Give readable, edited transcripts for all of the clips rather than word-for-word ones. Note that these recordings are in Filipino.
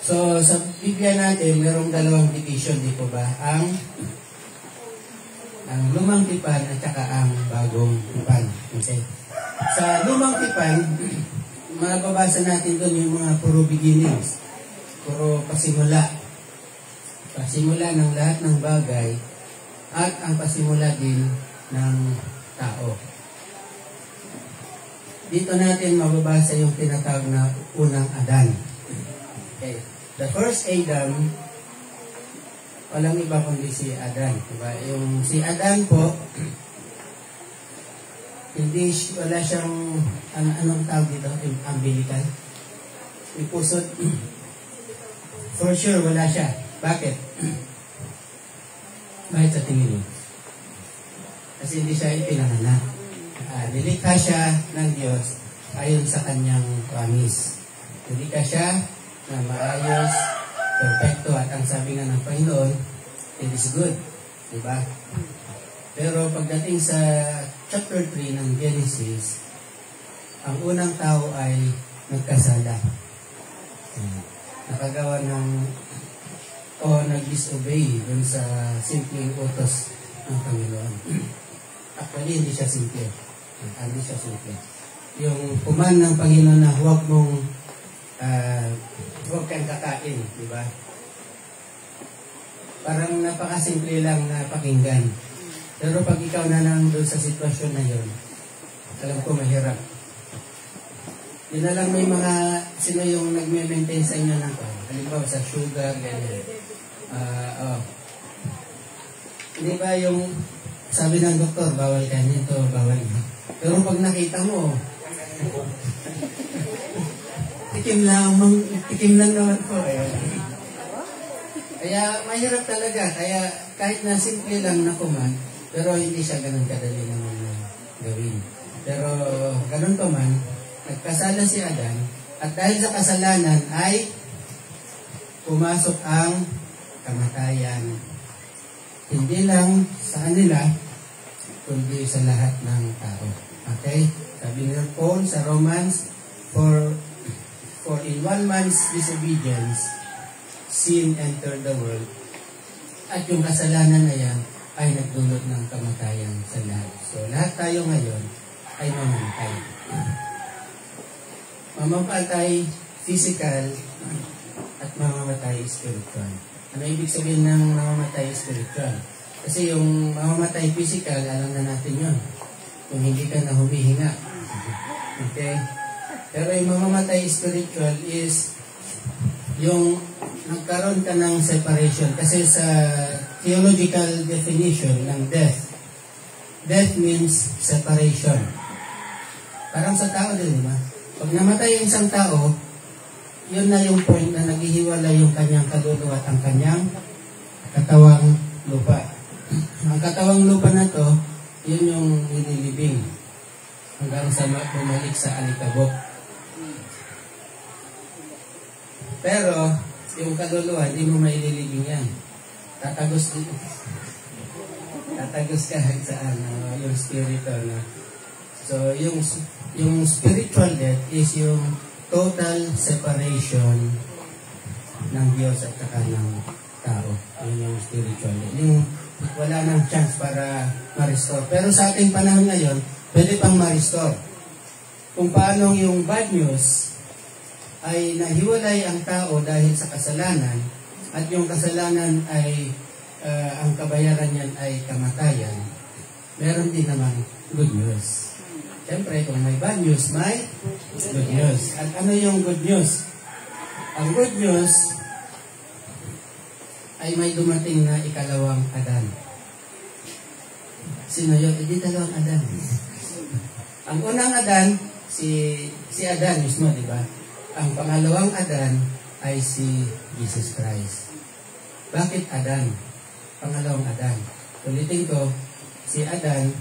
So, sa Biblia natin, mayroong dalawang division, di po ba? Ang lumang tipan at saka ang bagong tipan. Okay. Sa lumang tipan, mababasa natin doon yung mga puro beginnings. Puro pasimula. Pasimula ng lahat ng bagay at ang pasimula din ng tao. Dito natin mababasa yung tinatawag na unang Adan. Okay. The first Adam, walang iba kundi si Adan. Diba? Yung si Adan po, wala siyang, anong tawag dito? Umbilical? May pusot. For sure, wala siya. Bakit? Bakit sa tingin mo? Kasi hindi siya ipinanganak. Nilikha siya ng Diyos ayon sa kanyang promise. Nilikha siya na maayos, perfecto, at ang sabi nga ng Panginoon, it is good. Diba? Pero pagdating sa chapter 3 ng Genesis, ang unang tao ay nagkasala. Nakagawa ng nag-disobey dun sa simpleng utos ng Panginoon. Actually, hindi siya simple. Hindi siya simple. Yung command ng Panginoon na huwag kang kakain, di ba? Parang napakasimple lang na pakinggan. Pero pag ikaw na nandun sa sitwasyon na yun, alam ko mahirap. Yun na lang may sino yung nag-maintain sa inyo ng halimbawa sa sugar, ganyan. Hindi ba yung sabi ng doktor, bawal ka nito, bawal ka. Pero pag nakita mo, tikim lang naman po. Kaya mahirap talaga. Kaya kahit na simple lang na command, pero hindi siya ganun kadali naman na gawin. Pero ganun pa man, nagkasala si Adan, at dahil sa kasalanan ay pumasok ang kamatayan. Hindi lang sa kanila, kundi sa lahat ng tao. Okay? Sabi ni Paul sa Romans, For in one man's disobedience, sin entered the world. At yung kasalanan na yan ay nagdulot ng kamatayan sa lahat. So, lahat tayo ngayon ay mamamatay. Mamamatay physical at mamamatay spiritual. Ano ibig sabihin ng mamamatay spiritual? Kasi yung mamamatay physical, alam na natin yun. Kung hindi ka na humihinga. Okay? Pero yung mamamatay spiritual is yung nagkaroon ka ng separation. Kasi sa theological definition ng death, death means separation. Parang sa tao din, diba? Pag namatay yung isang tao, yun na yung point na naghihiwala yung kanyang kaluluwa at ang kanyang katawang lupa. Ang katawang lupa na to, yun yung nililibing hanggang sa bumalik sa alikabok. Pero, yung kaluluwa, hindi mo maililibing yan. Tatagos ka saan, yung spiritual. So, yung spiritual death is yung total separation ng Diyos at saka ng tao. Yun yung spiritual death. Yung wala nang chance para ma-restore. Pero sa ating panahon ngayon, pwede pang ma-restore. Kung paano yung bad news ay nahiwalay ang tao dahil sa kasalanan at yung kasalanan ay ang kabayaran niyan ay kamatayan, meron din naman good news. Siyempre, kung may bad news, may good news. At ano yung good news? Ang good news ay may dumating na ikalawang Adan. Sino yun? Hindi dalawang Adan. Ang unang Adan, si Adan mismo, di ba? Ang pangalawang Adan ay si Jesus Christ. Bakit Adan? Pangalawang Adan. Ulitin ko, si Adan,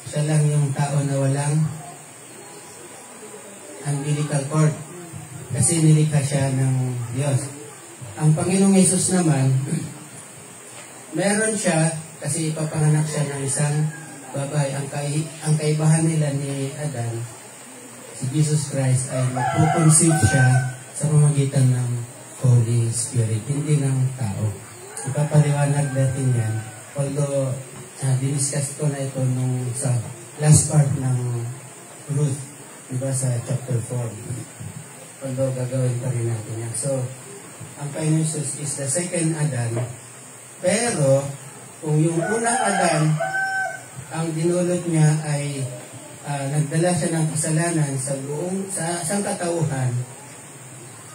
siya lang yung tao na walang umbilical cord. Kasi nilikha siya ng Diyos. Ang Panginoong Yesus naman, meron siya kasi ipapanganak siya ng isang babae. Ang kaibahan nila ni Adan, si Jesus Christ ay magpuconceive siya sa pamamagitan ng Holy Spirit, hindi ng tao. Ipapaliwanag natin yan. Although, diniscuss ko na ito nung sa last part ng Ruth, diba, sa chapter 4. Although, gagawin pa rin natin yan. So, ang Panginoon Jesus is the second Adan. Pero, kung yung unang Adan, ang dinulot niya ay nagdala siya ng kasalanan sa sangkatauhan,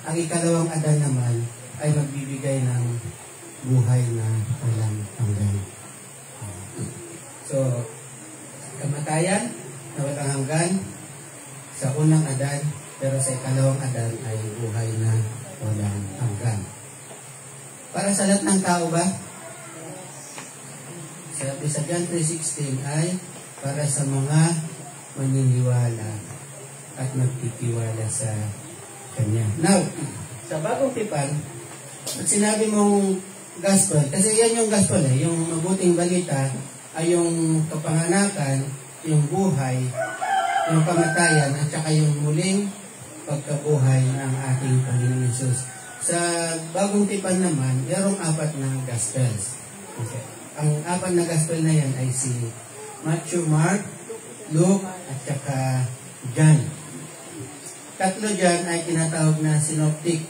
ang ikalawang Adan naman ay magbibigay ng buhay na walang hanggan. So, kamatayan na walang hanggan sa unang Adan, pero sa ikalawang Adan ay buhay na walang hanggan. Para sa lahat ng tao ba? Sabi sa John 3:16 ay para sa mga maniniwala at magtitiwala sa Kanya. Now, sa bagong tipan, at sinabi mong gospel, kasi yan yung gospel yung mabuting balita ay yung kapanganakan, yung buhay, yung kamatayan, at saka yung muling pagkabuhay ng ating Panginoon Hesus. Sa bagong tipan naman, mayroong 4 na gospels. Okay. Ang 4 na gospel na yan ay si Matthew, Mark, Luke, at saka John. 3 dyan ay tinatawag na synoptic.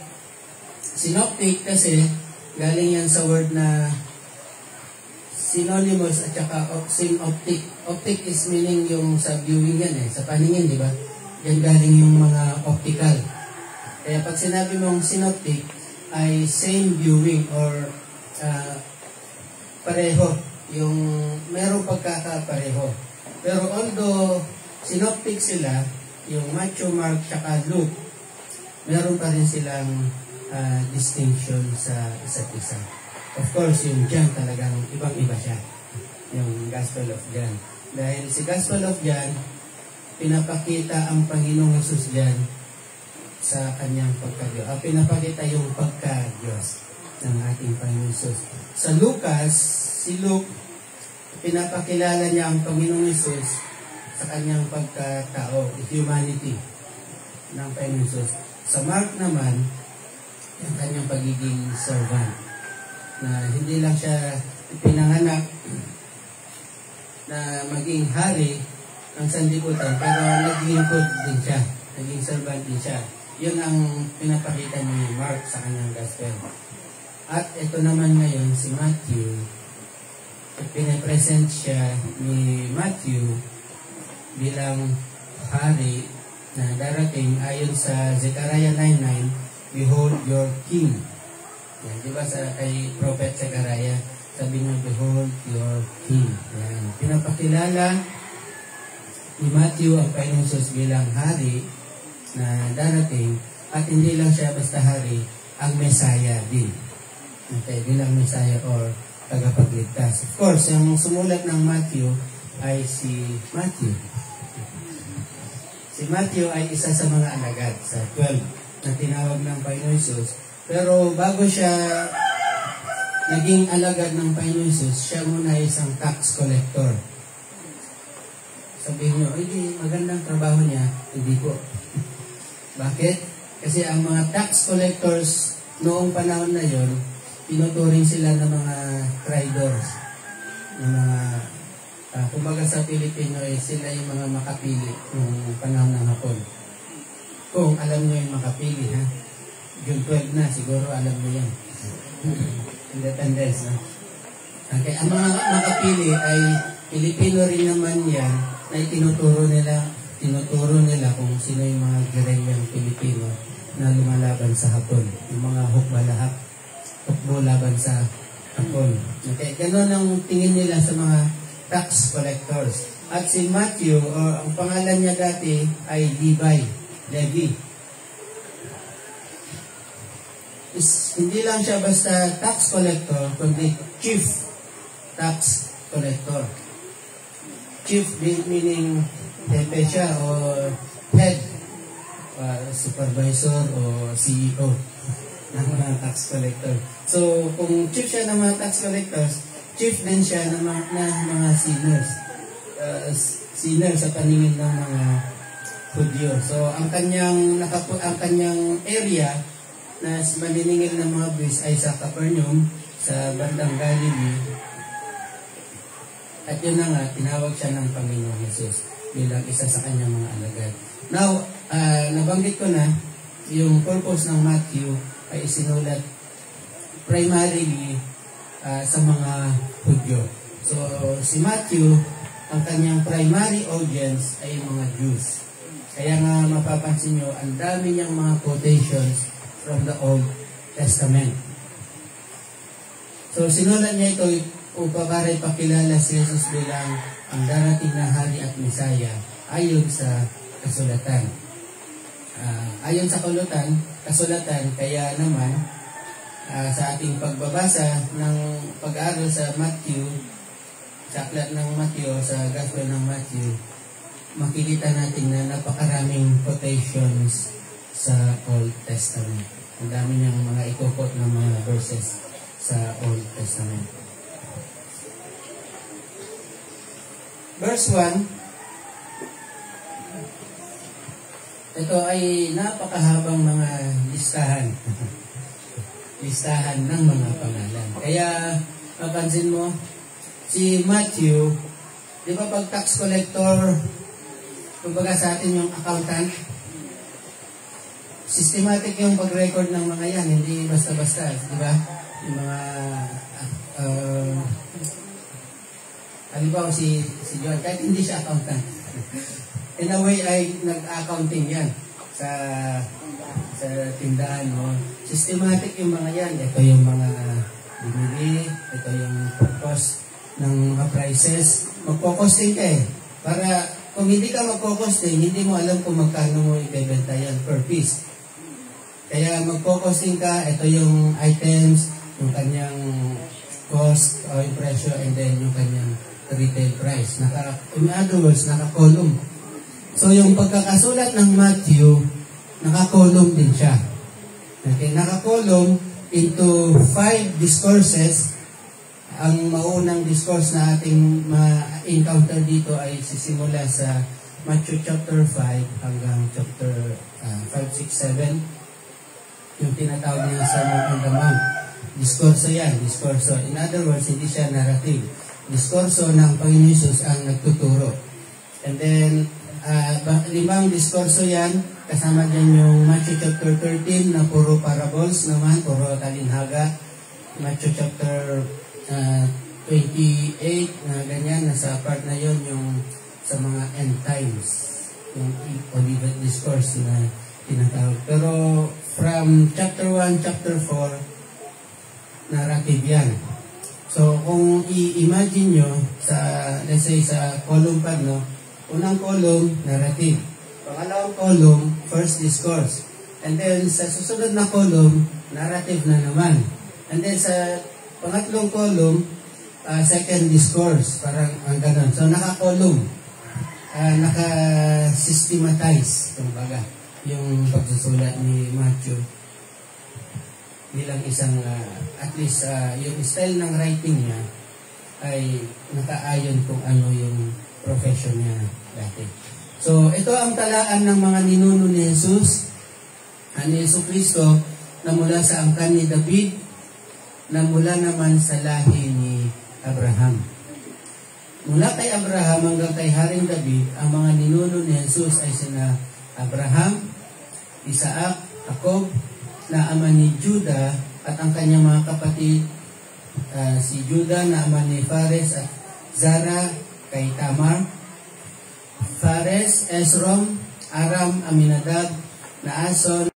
Synoptic kasi galing yan sa word na synonymous at saka synoptic. Optic is meaning yung sa viewing yan sa paningin, di ba? Yan galing yung mga optical. Kaya pag sinabi mong synoptic ay same viewing or pareho. Yung merong pagkakapareho. Pero although synoptic sila, yung Matthew, Mark, tsaka Luke, meron pa rin silang distinction sa isa't isa. Of course, yung John talagang ibang-iba siya. Yung Gospel of John. Dahil si Gospel of John, pinapakita ang Panginoong Hesus John sa kanyang pagka-Diyos. Pinapakita yung pagka-Diyos ng ating Panginoong Hesus. Sa Lucas, si Luke, pinapakilala niya ang Panginoong Hesus sa kanyang pagkatao, humanity ng Panginoon Hesus. Sa Mark naman, ang kanyang pagiging servant, na hindi lang siya pinanganak na maging hari ng sanlibutan, pero naglingkod din siya, naging servant din siya. Yun ang pinapakita ni Mark sa kanyang gospel. At ito naman ngayon, si Matthew, pinapresent siya ni Matthew bilang hari na darating ayon sa Zechariah 9:9, "Behold your king." Yan, di ba sa kay Prophet Zechariah, sabi niya, "Behold your king." Yan, pinapakilala ni Matthew ang Panginoon Hesus bilang hari na darating, at hindi lang siya basta hari, ang Messiah din. Okay, bilang Messiah or tagapagligtas. Of course, ang sumulat ng Matthew ay si Matthew. Si Matthew ay isa sa mga alagad sa 12 na tinawag ng Panginoon Hesus. Pero bago siya naging alagad ng Panginoon Hesus, siya muna isang tax collector. Sabihin nyo, hindi magandang trabaho niya. Hindi po. Bakit? Kasi ang mga tax collectors noong panahon na yon, tinuturing sila ng mga traders, ng mga kumbaga sa Pilipino sila yung mga makapili ng panahon ng Hapon. Kung alam nyo yung makapili, June 12 na, siguro alam nyo yan. Independence, Okay, ang mga makapili ay Pilipino rin naman yan, na tinuturo nila kung sino yung mga gerelyang Pilipino na lumalaban sa Hapon. Yung mga hukbo laban sa Hapon. Okay, gano'n ang tingin nila sa mga tax collectors. At si Matthew, ang pangalan niya dati ay Levi. Hindi lang siya basta tax collector, kundi chief tax collector. Chief meaning hepe siya o head, supervisor o CEO ng mga tax collector. So, kung chief siya ng mga tax collectors, chief din siya ng mga sinners. Sinner sa paningin ng mga Hudyo. So, ang kanyang area na maniningil ng mga buwis ay sa Capernaum, sa bandang Galilee. At yun na nga, tinawag siya ng Panginoong Jesus bilang isa sa kanyang mga alagad. Now, nabanggit ko na, yung purpose ng Matthew ay isinulat primarily sa mga Hudyo. So, si Matthew, ang kanyang primary audience ay mga Jews. Kaya nga mapapansin nyo, ang dami niyang mga quotations from the Old Testament. So, sinulat niya ito upang para ipakilala si Jesus bilang ang darating na hari at Mesaya ayon sa kasulatan. Ayon sa kasulatan, kaya naman sa ating pagbabasa ng pag-aaral sa Matthew, sa aklat ng Matthew, sa Gospel ng Matthew, makikita natin na napakaraming quotations sa Old Testament. Ang dami niyang mga ikukot ng mga verses sa Old Testament. Verse 1, ito ay napakahabang mga listahan. Listahan ng mga pangalan. Kaya, mapansin mo, si Matthew, di ba pag tax collector, kumbaga sa atin yung accountant, systematic yung pag-record ng mga yan, hindi basta-basta, di ba? Yung mga, halimbawa si John, kahit hindi siya accountant, in a way ay nag-accounting yan sa tindahan, no? Systematic yung mga yan. Ito yung mga binili, ito yung cost ng mga prices. Magpo-costing ka eh. Para kung hindi ka magpo-costing, hindi mo alam kung magkano mo ibebenta yan per piece. Kaya magpo-costing ka, ito yung items, yung kanyang cost o yung presyo, and then yung kanyang retail price. In other words, naka-column. So yung pagkakasulat ng Matthew, naka-column din siya. Okay, naka-column into 5 discourses. Ang maunang discourse na ating ma-encounter dito ay sisimula sa Matthew chapter 5 hanggang chapter 5, 6, 7. Yung tinatawag niya Sermon on the Mount. Diskurso yan, diskurso. In other words, hindi siya narrative. Diskurso ng Panginoon Jesus ang nagtuturo. And then, 5 diskurso yan, kasama dyan yung Matthew chapter 13 na puro parables naman, puro talinhaga. Matthew chapter 28 na ganyan, nasa part na yon yung sa mga end times, yung Olivet Discourse na tinatawag. Pero from chapter 1, chapter 4, narrative yan. So kung i-imagine nyo, sa, let's say sa column pad, no? Unang column, narrative. Pangalawang column, first discourse. And then sa susunod na column, narrative na naman. And then sa pangatlong column, second discourse. Parang ganun. So naka-column. Naka-systematize, kumbaga, yung pagsusulat ni Matthew bilang isang, at least yung style ng writing niya ay nakaayon kung ano yung profession niya dati. So ito ang talaan ng mga ninuno ni Jesus, ni Jesucristo, na mula sa angkan ni David, na mula naman sa lahi ni Abraham. Mula kay Abraham hanggang kay Haring David, ang mga ninuno ni Jesus ay sina Abraham, Isaac, Jacob, na ama ni Judah, at ang kanyang mga kapatid, si Judah na ama ni Fares at Zara kay Tamar, Fares, Esrom, Aram, Aminadab, Naason,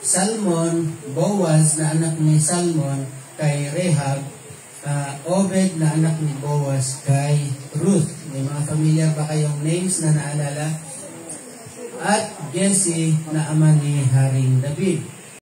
Salmon, Boaz na anak ni Salmon kay Rehab, Obed na anak ni Boaz kay Ruth. May mga familiar ba kayong names na naalala? At Jesse na ama ni Haring David.